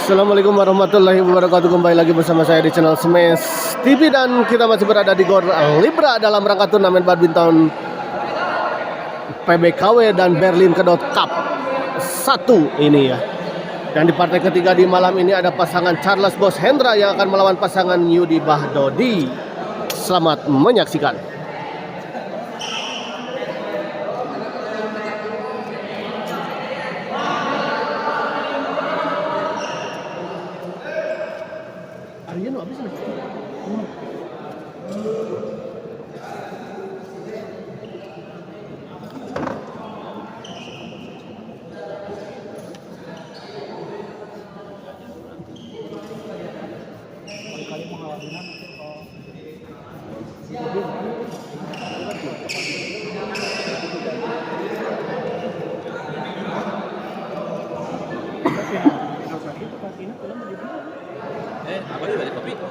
Assalamualaikum warahmatullahi wabarakatuh. Kembali lagi bersama saya di channel Smash TV dan kita masih berada di Gor Libra dalam rangka turnamen badminton PBKW dan Berlin Kedot Cup 1 ini ya. Dan di partai ketiga di malam ini ada pasangan Charles Bos Hendra yang akan melawan pasangan Yudi Bahdodi. Selamat menyaksikan. Arian habis nih.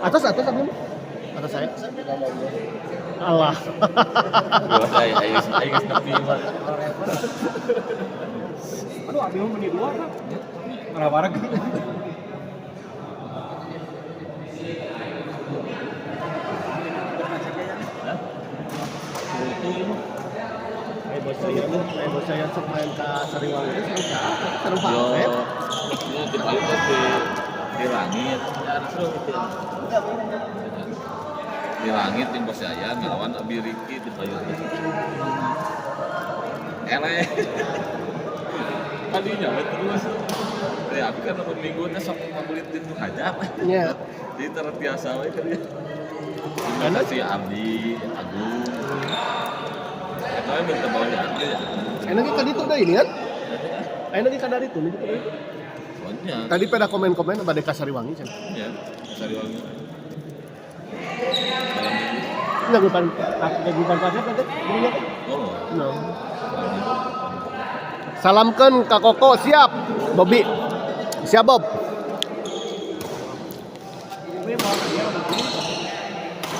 Atas aku. Atas saya. Allah. Aduh, ambil menit dua kan? Marah-marah gitu. Bos saya main ke Sariwangi itu seru banget. Ini di paling di langit, di langit tim bos saya ngelawan Abi Riki di paling eleh. Tadinya terus. Ya, aku kan nomor minggunya sok ngabulit tim tuh hajat. Iya. Jadi terbiasa we kan ya. Karena si Abdi, Agung. Eta minta bawanya aja ya. Enaknya kan itu udah ini kan? Enaknya kan dari itu nih. Soalnya. Tadi pada komen-komen pada Sariwangi kan? Ya, Sariwangi. Enggak bukan pasir tadi. Oh. No. Salamkan Kak Koko, siap. Bobby. Siap Bob.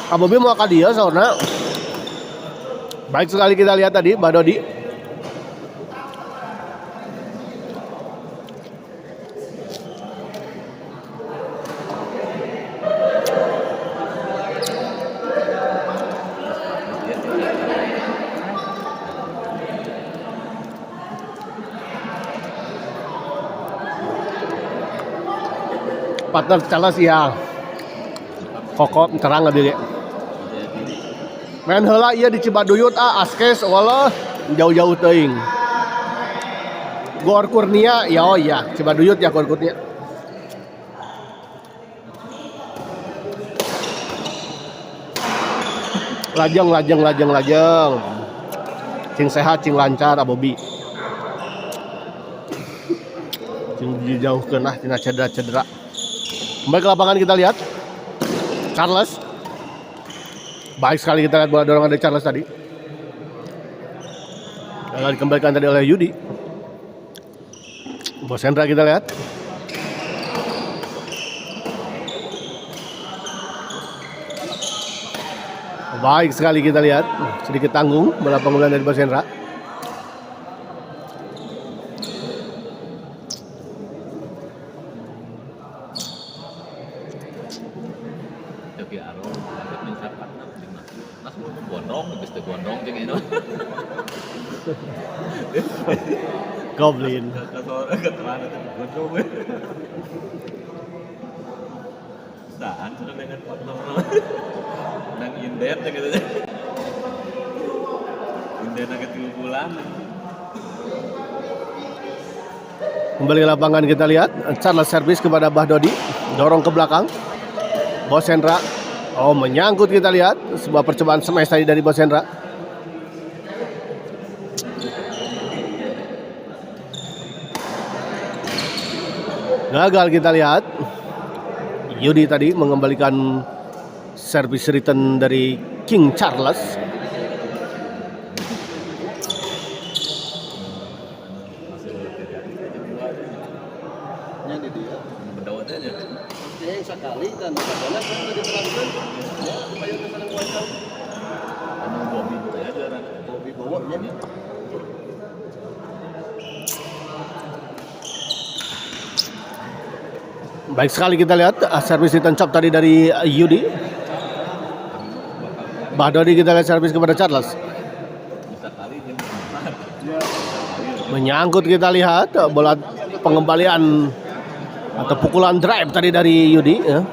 Kak Bobby mau ke dia soalnya. Baik sekali kita lihat tadi Mbak Dodi. Partner Charles ya. Koko terang nggak diri. Main heula ieu di Cibaduyut askes walah jauh-jauh teuing. Gor Kurnia ya oh iya Cibaduyut ya Gor Kurnia. Lajeng. Cing sehat cing lancar Abobi. Cing dijauhkeun tina cedera. Kembali ke lapangan kita lihat Charles. Baik sekali kita lihat bola dorongan dari Charles tadi. Gagal dikembalikan tadi oleh Yudi. Bos Hendra kita lihat. Baik sekali kita lihat. Sedikit tanggung bola pengumpulan dari Bos Hendra. Goblin. Saan sudah dengan partner dan inden gitu. Inden agak 3 bulan. Kembali ke lapangan kita lihat Charles servis kepada Bahdodi, dorong ke belakang. Bos Hendra menyangkut kita lihat sebuah percobaan smash tadi dari Bos Hendra. Gagal kita lihat. Yudi tadi mengembalikan servis return dari King Charles. Nya di dia berdawat aja. Yang sekali dan bagaimana sudah diterapkan supaya bisa menguasai. Anu Bobby teh aja Bobby bawa ya. Baik sekali kita lihat servis return chop tadi dari Yudi. Bahdodi kita lihat servis kepada Charles. Bisa kali dia Menyangkut kita lihat bola pengembalian atau pukulan drive tadi dari Yudi ya.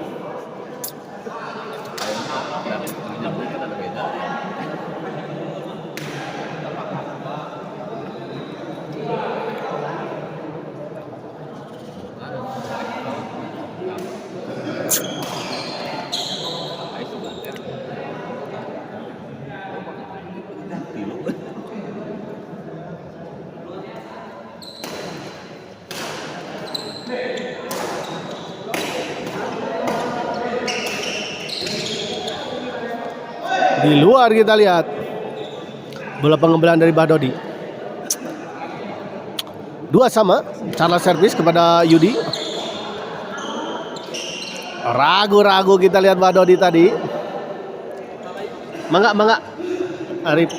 Di luar kita lihat bola pengembalian dari Bahdodi. 2-2, Charles servis kepada Yudi. Ragu-ragu kita lihat Bahdodi tadi. Mangga Arif.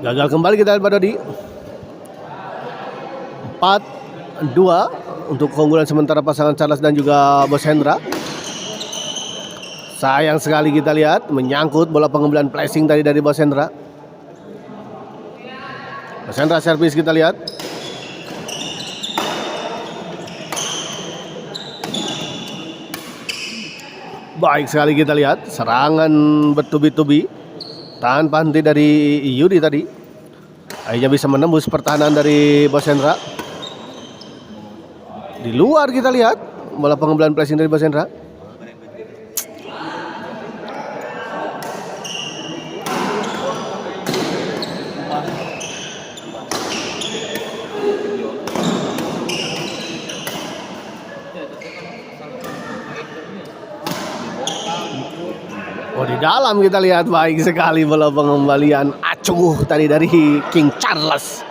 Gagal kembali kita lihat Bahdodi. 4-2 untuk keunggulan sementara pasangan Charles dan juga Bos Hendra. Sayang sekali kita lihat menyangkut bola pengembalian flashing tadi dari Bos Hendra. Bos Hendra servis kita lihat. Baik sekali kita lihat serangan bertubi-tubi tanpa henti dari Yudi tadi. Akhirnya bisa menembus pertahanan dari Bos Hendra. Di luar kita lihat bola pengembalian flashing dari Bos Hendra. Oh, di dalam kita lihat baik sekali bola pengembalian acuh tadi dari King Charles.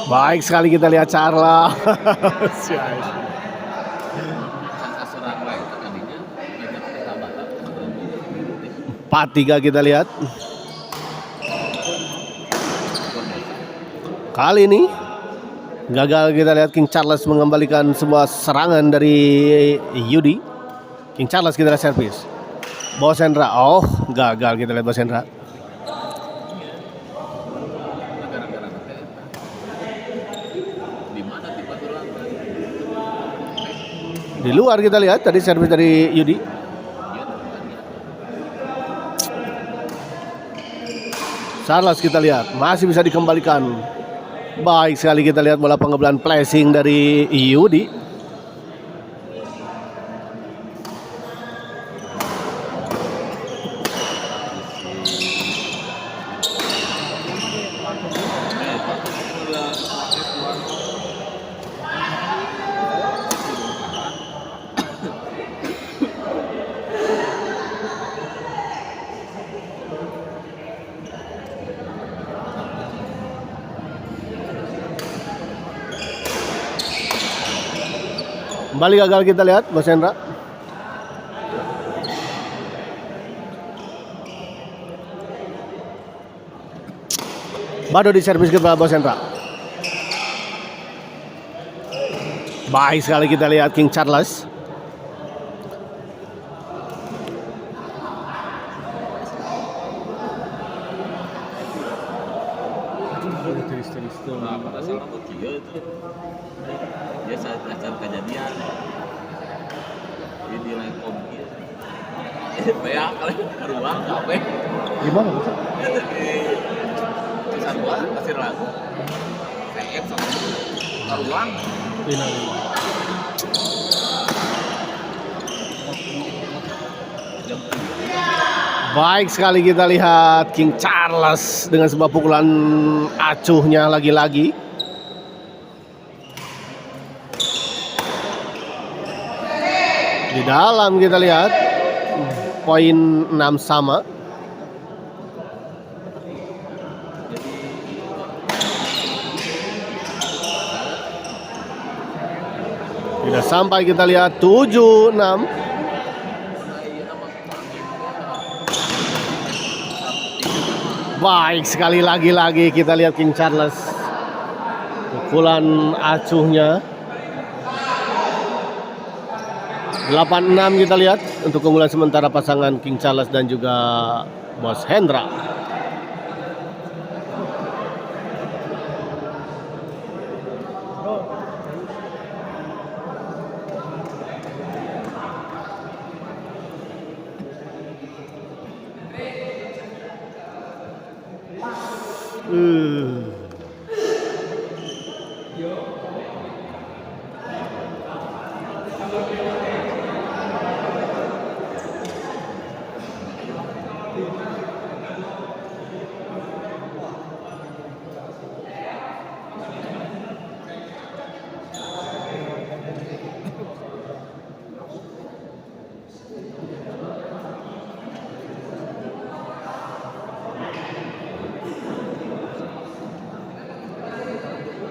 Baik sekali kita lihat Charles. 4-3 kita lihat. Kali ini gagal kita lihat King Charles mengembalikan sebuah serangan dari Yudi. King Charles kita lihat servis. Bos Hendra, oh gagal kita lihat Bos Hendra. Di luar kita lihat tadi servis dari Yudi. Charles kita lihat masih bisa dikembalikan. Baik sekali kita lihat bola pengembalian flashing dari Yudi. Kembali gagal kita lihat Bos Hendra. Bahdodi servis kepada Bos Hendra. Baik sekali kita lihat King Charles. Dia saat kejadian di Lengkong gitu. Bayang kali ruang capek. Gimana Bos? Di Sarua Pasir Lagu. PM sama ruang. Baik sekali kita lihat King Charles dengan sebuah pukulan acuhnya lagi-lagi. Di dalam kita lihat poin 6 sama. Tidak sampai, kita lihat 7-6. Baik sekali lagi kita lihat King Charles. Pukulan acuhnya 8-6 kita lihat untuk keunggulan sementara pasangan King Charles dan juga Bos Hendra.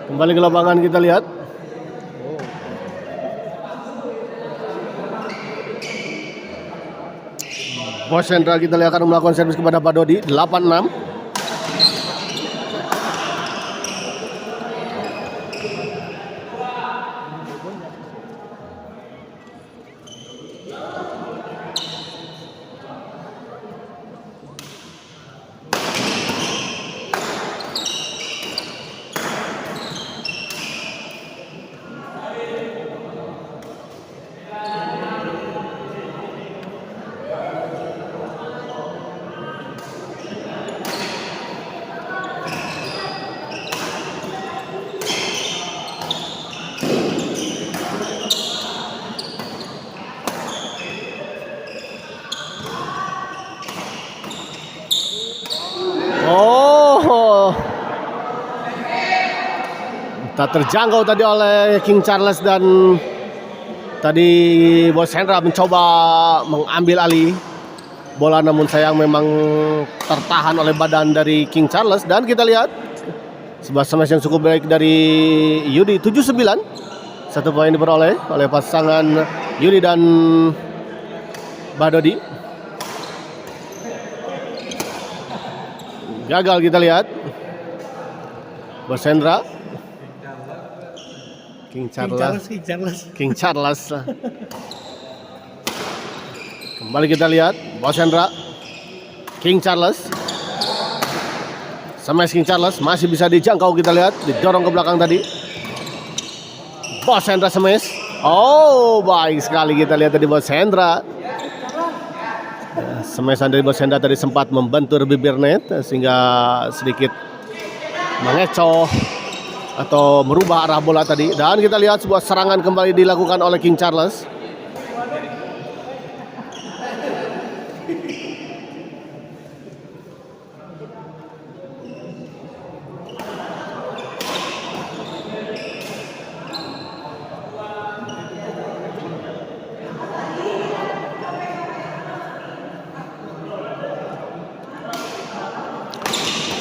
Kembali ke lapangan kita lihat. Bos Hendra kita lihat akan melakukan servis kepada Pak Dodi. 8-6. Tak terjangkau tadi oleh King Charles, dan tadi Bos Hendra mencoba mengambil alih bola, namun sayang memang tertahan oleh badan dari King Charles. Dan kita lihat sebuah smash yang cukup baik dari Yudi. 7-9. 1 poin diperoleh oleh pasangan Yudi dan Badodi. Gagal kita lihat Bos Hendra. King Charles. Kembali kita lihat Bos Hendra. King Charles. Smash King Charles masih bisa dijangkau, kita lihat didorong ke belakang tadi. Bos Hendra smash. Oh, baik sekali kita lihat tadi Bos Hendra. Smashan dari Bos Hendra tadi sempat membentur bibir net sehingga sedikit mengecoh atau merubah arah bola tadi. Dan kita lihat sebuah serangan kembali dilakukan oleh King Charles.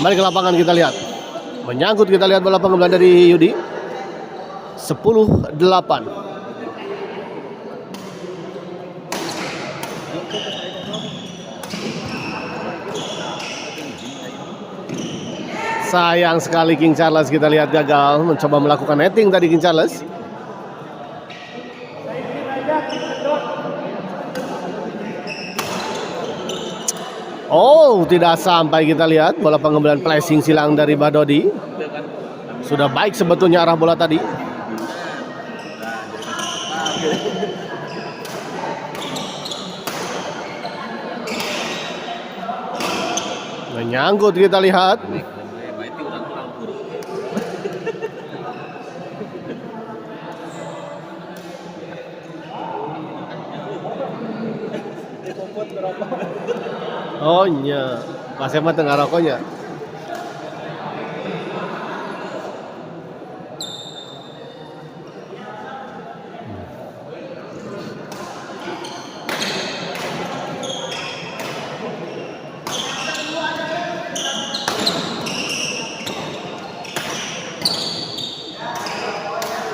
Kembali ke lapangan kita lihat. Menyangkut kita lihat bola pengembangan dari Yudi. 10-8. Sayang sekali King Charles, kita lihat gagal mencoba melakukan netting tadi King Charles. Oh, tidak sampai, kita lihat bola pengembangan flashing silang dari Badodi. Sudah baik sebetulnya arah bola tadi. Menyangkut kita lihat. Oh iya, Pak Sema tengah rokoknya.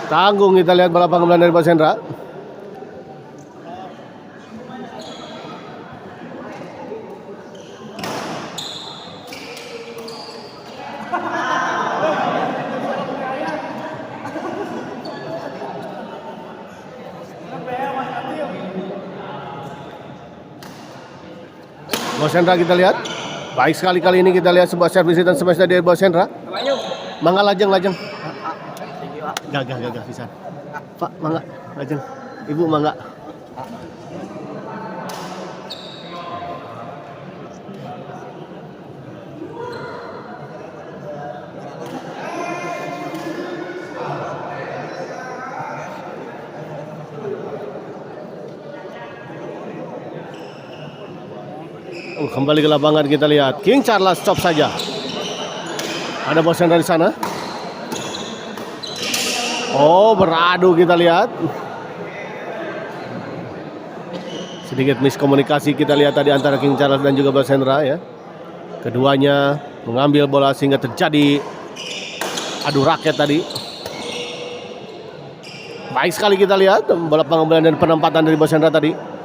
Tanggung kita lihat bola pengambilan dari Bos Hendra. Bos Hendra kita lihat. Baik sekali kali ini kita lihat sebuah servis dan smash dari Bos Hendra. Mangga lajeng. Gagah pisan. Pak, mangga lajeng. Ibu mangga. Kembali ke lapangan kita lihat King Charles chop saja. Ada Bos Hendra di sana. Oh, beradu kita lihat. Sedikit miskomunikasi kita lihat tadi antara King Charles dan juga Bos Hendra ya. Keduanya mengambil bola sehingga terjadi adu raket tadi. Baik sekali kita lihat bola pengambilan dan penempatan dari Bos Hendra tadi.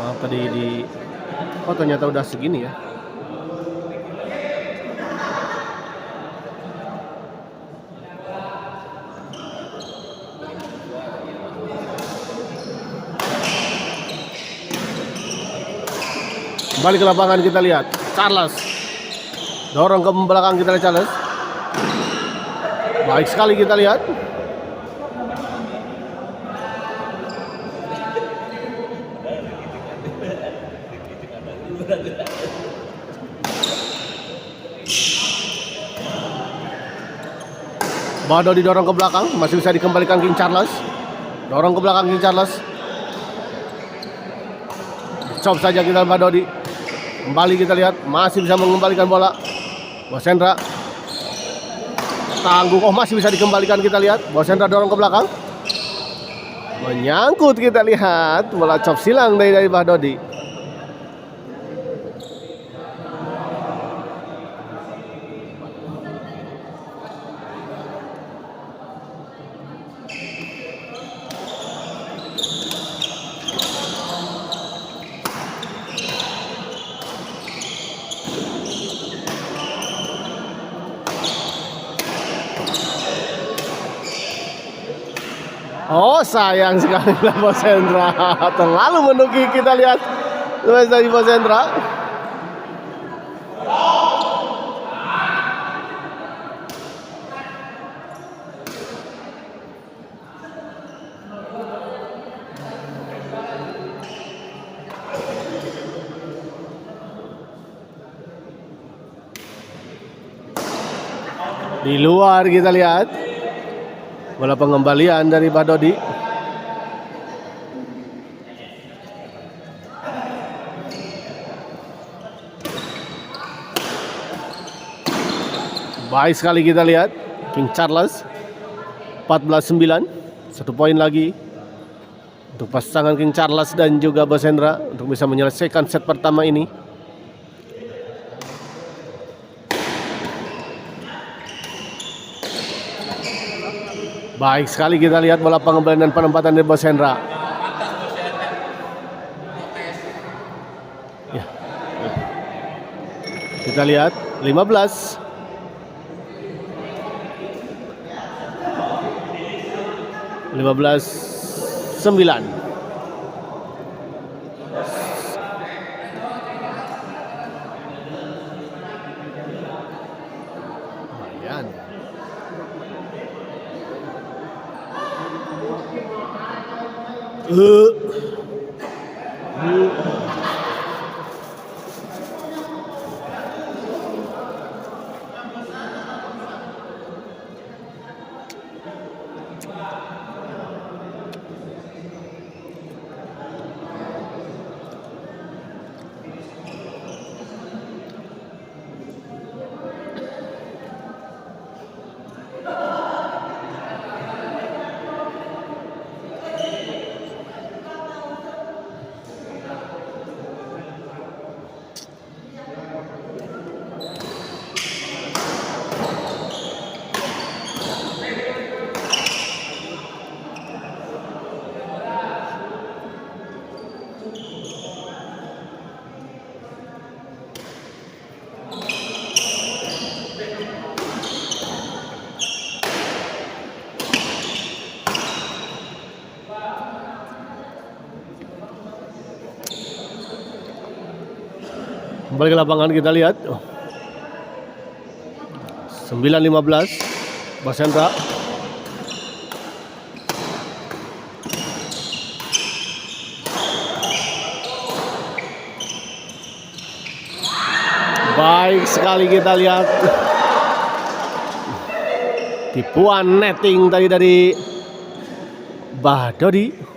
Maaf tadi oh ternyata udah segini ya. Kembali ke lapangan kita lihat Charles dorong ke belakang kita lihat Charles. Baik sekali kita lihat. Bahdo didorong ke belakang, masih bisa dikembalikan King Charles. Dorong ke belakang King Charles. Chop saja kita Badodi. Kembali kita lihat, masih bisa mengembalikan bola. Bos Hendra tanggung, oh masih bisa dikembalikan kita lihat. Bos Hendra dorong ke belakang. Menyangkut kita lihat, bola chop silang dari Badodi. Oh sayang sekali lah Bos Hendra, terlalu menunggu kita lihat dari Bos Hendra. Di luar kita lihat bola pengembalian dari Badodi. Baik sekali kita lihat King Charles 14-9, 1 poin lagi untuk pasangan King Charles dan juga Bos Hendra untuk bisa menyelesaikan set pertama ini. Baik sekali kita lihat bola pengembalian dan penempatan dari Bos Hendra. Ya. Kita lihat 15. Lima 9. Lumayan. Kembali ke lapangan kita lihat. 9-15 Bos Hendra. Baik sekali kita lihat. Tipuan netting tadi dari Bahdodi.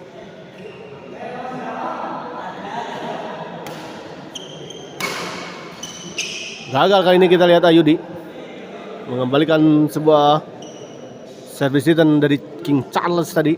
Gagal kali ini kita lihat Ayudi mengembalikan sebuah service return dari King Charles tadi.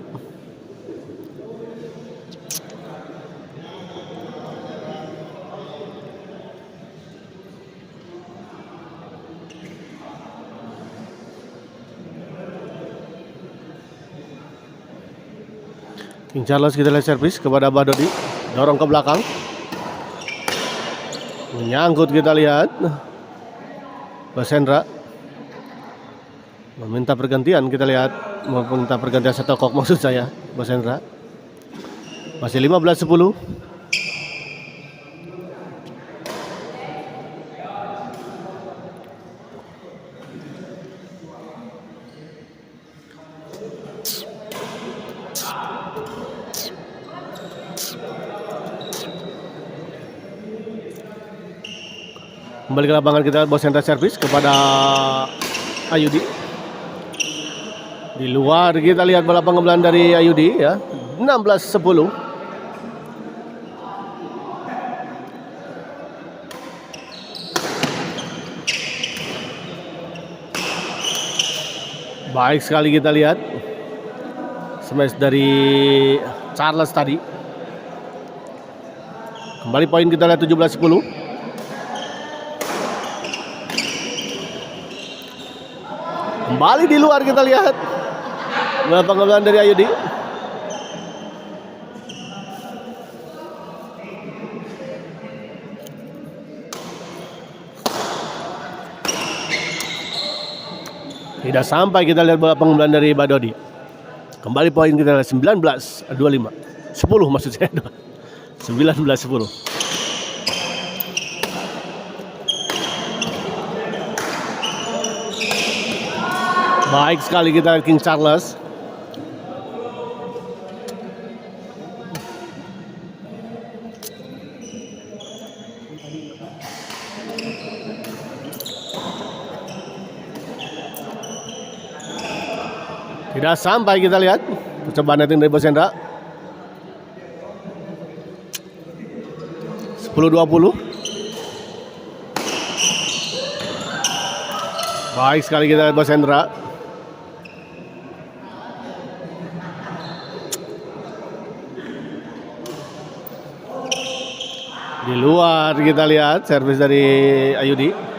King Charles kita lihat servis kepada Bahdodi, dorong ke belakang. Menyangkut kita lihat. Bos Hendra meminta pergantian, kita lihat meminta pergantian settlecock maksud saya. Bos Hendra masih 15-10. Kembali ke lapangan kita, Bos Hendra servis kepada Ayudi. Di luar kita lihat bola pengembangan dari Ayudi ya. 16-10. Baik sekali kita lihat. Smash dari Charles tadi. Kembali poin kita lihat 17-10. Kembali di luar kita lihat bola pengembangan dari Ayudi. Tidak sampai kita lihat bola pengembangan dari Bahdodi. Kembali poin kita lihat 19-25. 10 maksud saya. 19-10. Baik sekali kita King Charles. Tidak sampai kita lihat. Percobaan netting dari Bos Hendra. 10-20. Baik sekali kita Bos Hendra. Di luar kita lihat servis dari Ayudi.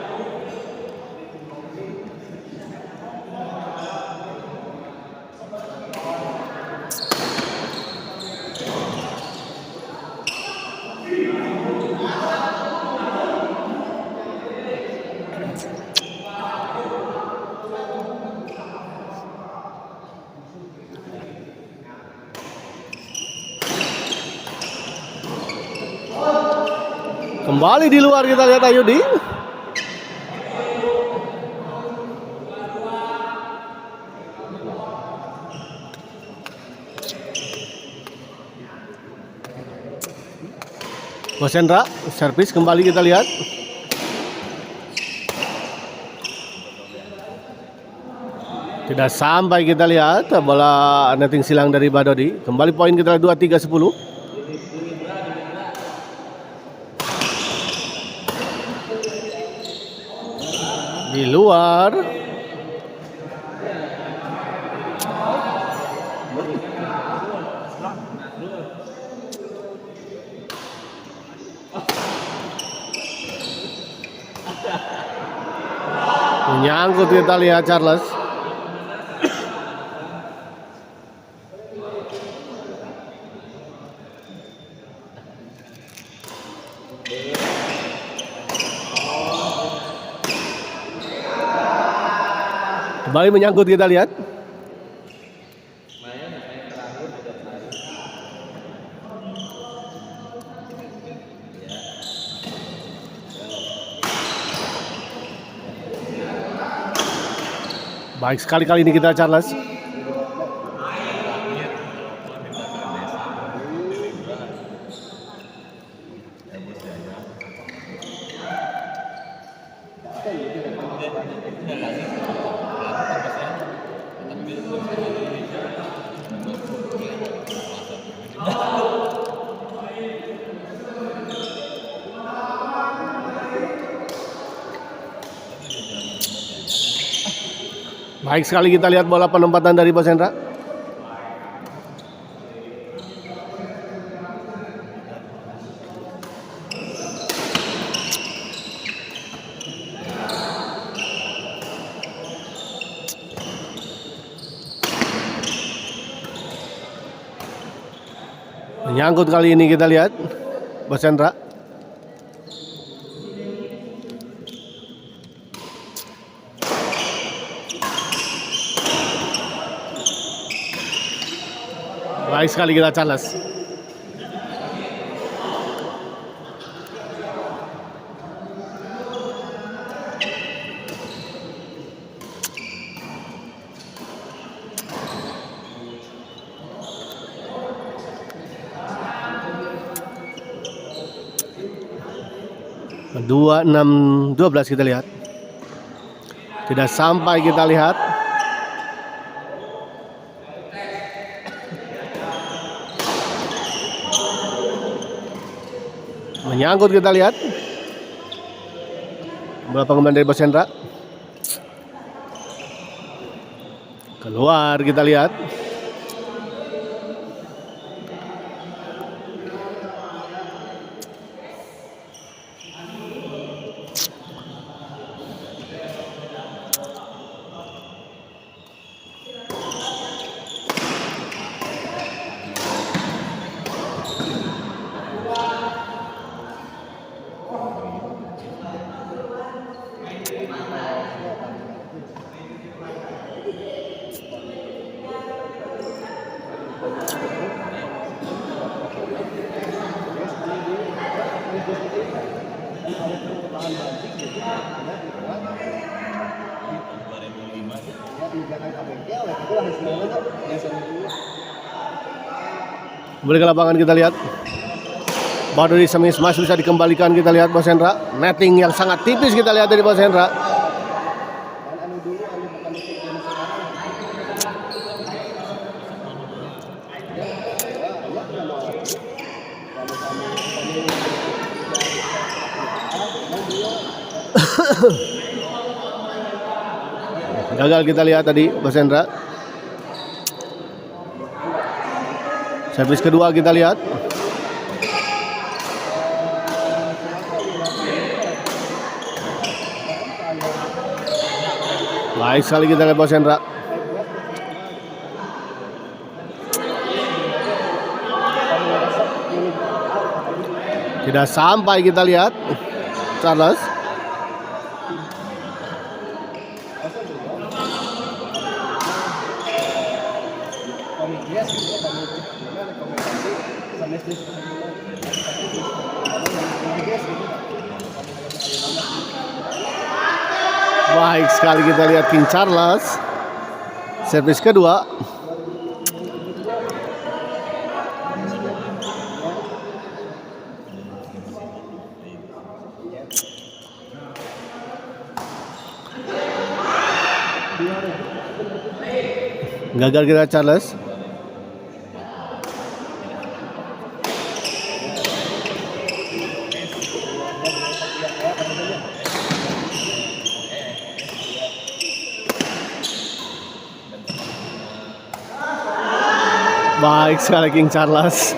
Kembali di luar kita lihat Ayudi. Bos Hendra servis kembali kita lihat. Tidak sampai kita lihat bola netting silang dari Bahdodi. Kembali poin kita 23-10. Di luar. Menyangkut kita lihat Charles. Kembali menyangkut kita lihat. Baik sekali kali ini kita Charles. Baik sekali kita lihat bola penempatan dari Bos Hendra. Menyangkut kali ini kita lihat Bos Hendra. Baik sekali kita Charles. Dua 6-12 kita lihat. Tidak sampai kita lihat. Menyangkut kita lihat. Bola pengembalian dari Bos Hendra. Keluar kita lihat. Kembali ke lapangan kita lihat. Baru di semis masih bisa dikembalikan kita lihat Bos Hendra. Netting yang sangat tipis kita lihat dari Bos Hendra. Gagal kita lihat tadi Bos Hendra. Servis kedua kita lihat. Baik sekali kita lihat Bos Hendra. Tidak sampai kita lihat Charles. Baik sekali kita lihat King Charles. Servis kedua. Gagal kita Charles. Baik sekali King Charles.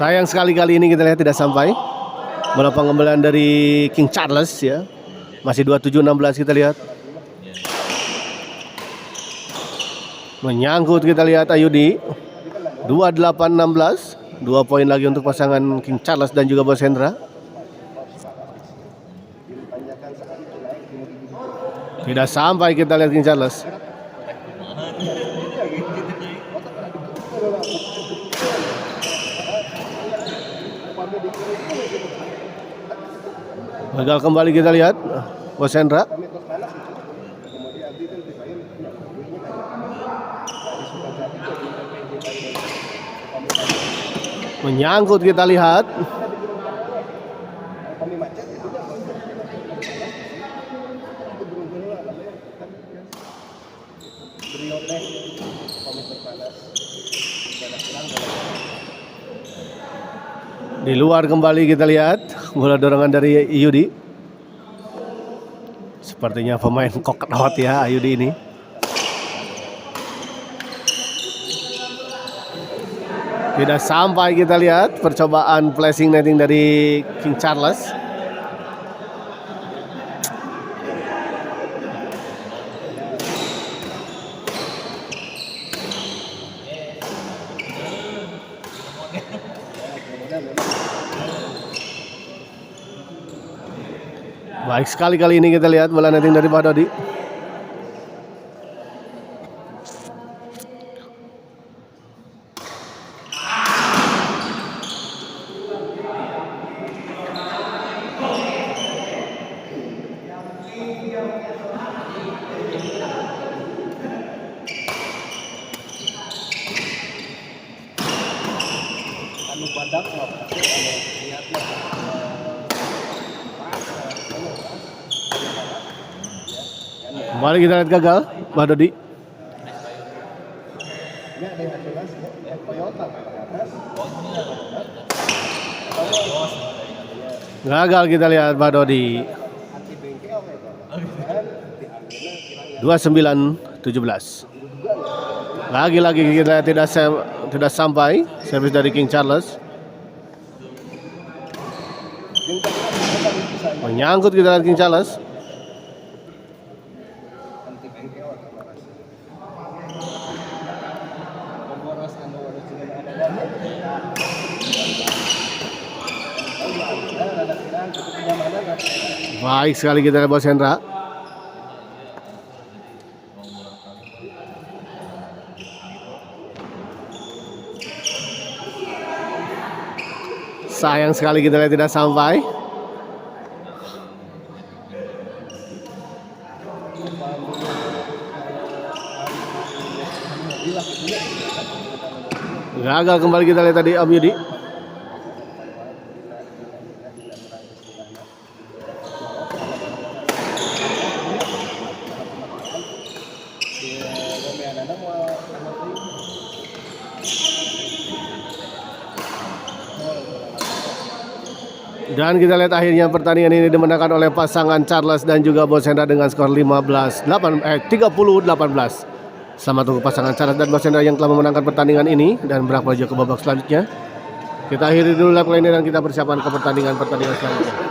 Sayang sekali kali ini kita lihat tidak sampai. Bola pengembalian dari King Charles ya. Masih 27-16 kita lihat. Menyangkut kita lihat Ayudi. 28-16. 2 poin lagi untuk pasangan King Charles dan juga Bos Hendra. Tidak sampai, kita lihat King Charles. Gagal kembali, kita lihat Bos Hendra. Menyangkut, kita lihat. Di luar kembali, kita lihat bola dorongan dari Yudi. Sepertinya pemain kokot ya Yudi ini. Tidak sampai, kita lihat percobaan flashing netting dari King Charles. Baik sekali kali ini, kita lihat bola netting dari Pak Dodi. Kembali kita lihat gagal, Mbak Dodi. Gagal, kita lihat Mbak Dodi. 29-17. Lagi-lagi kita tidak sampai servis dari King Charles. Menyangkut, kita lihat King Charles. Baik sekali, kita lihat Bos Hendra. Sayang sekali, kita lihat tidak sampai. Gagal kembali, kita lihat tadi Om Yudi. Dan kita lihat akhirnya pertandingan ini dimenangkan oleh pasangan Charles dan juga Bos Hendra dengan skor 30-18. Selamat untuk pasangan Charles dan Bos Hendra yang telah memenangkan pertandingan ini dan berangkat menuju ke babak selanjutnya. Kita akhiri dulu live kali ini dan kita persiapan ke pertandingan selanjutnya.